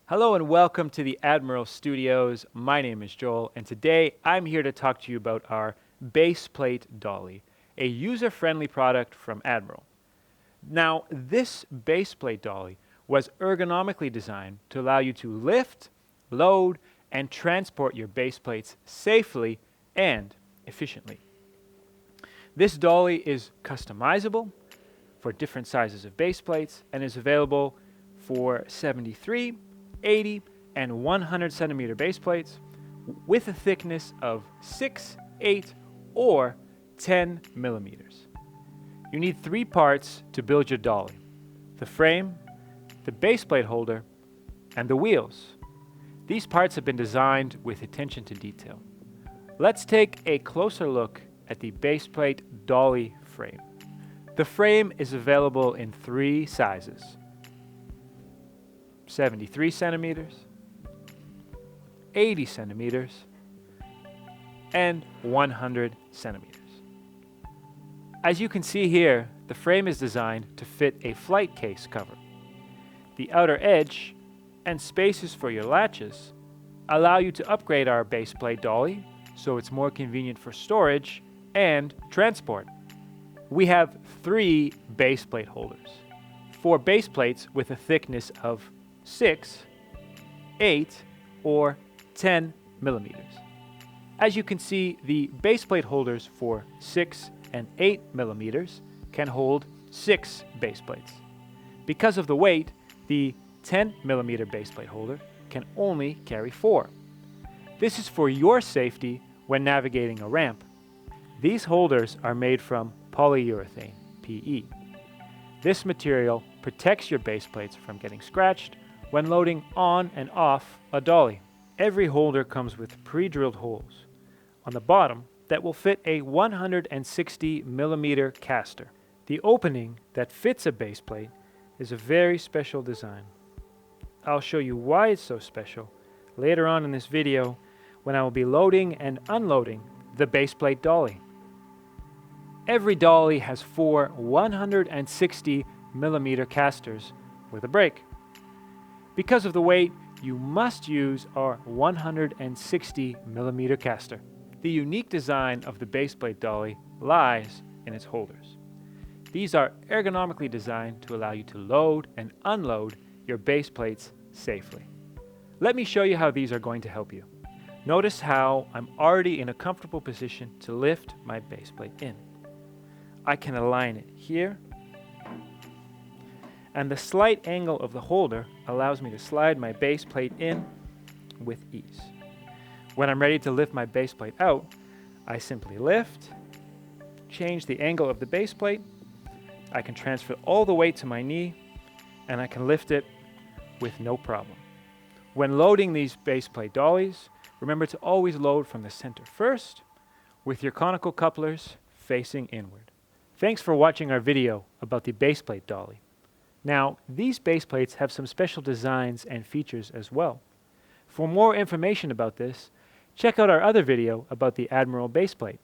Hello and welcome to the Admiral Studios. My name is Joel, and today I'm here to talk to you about our Baseplate Dolly, a user-friendly product from Admiral. Now, this Baseplate Dolly was ergonomically designed to allow you to lift, load, and transport your baseplates safely and efficiently. This dolly is customizable for different sizes of baseplates and is available for 73, 80, and 100 centimeter base plates with a thickness of 6, 8, or 10 millimeters. You need 3 parts to build your dolly: the frame, the base plate holder, and the wheels. These parts have been designed with attention to detail. Let's take a closer look at the Baseplate Dolly frame. The frame is available in 3 sizes: 73 centimeters, 80 centimeters, and 100 centimeters. As you can see here, the frame is designed to fit a flight case cover. The outer edge and spaces for your latches allow you to upgrade our Baseplate Dolly so it's more convenient for storage and transport. We have 3 baseplate holders, 4 baseplates with a thickness of 6, 8, or 10 millimeters. As you can see, the baseplate holders for 6 and 8 millimeters can hold 6 baseplates. Because of the weight, the 10 millimeter baseplate holder can only carry 4. This is for your safety when navigating a ramp. These holders are made from polyurethane, PE. This material protects your baseplates from getting scratched when loading on and off a dolly. Every holder comes with pre-drilled holes on the bottom that will fit a 160 millimeter castor. The opening that fits a baseplate is a very special design. I'll show you why it's so special later on in this video when I will be loading and unloading the Baseplate Dolly. Every dolly has 4 160 millimeter castors with a brake. Because of the weight, you must use our 160 millimeter caster. The unique design of the Baseplate Dolly lies in its holders. These are ergonomically designed to allow you to load and unload your baseplates safely. Let me show you how these are going to help you. Notice how I'm already in a comfortable position to lift my baseplate in. I can align it here, and the slight angle of the holder allows me to slide my base plate in with ease. When I'm ready to lift my base plate out, I simply lift, change the angle of the base plate, I can transfer all the weight to my knee, and I can lift it with no problem. When loading these base plate dollies, remember to always load from the center first, with your conical couplers facing inward. Thanks for watching our video about the Baseplate Dolly. Now, these baseplates have some special designs and features as well. For more information about this, check out our other video about the Admiral baseplate.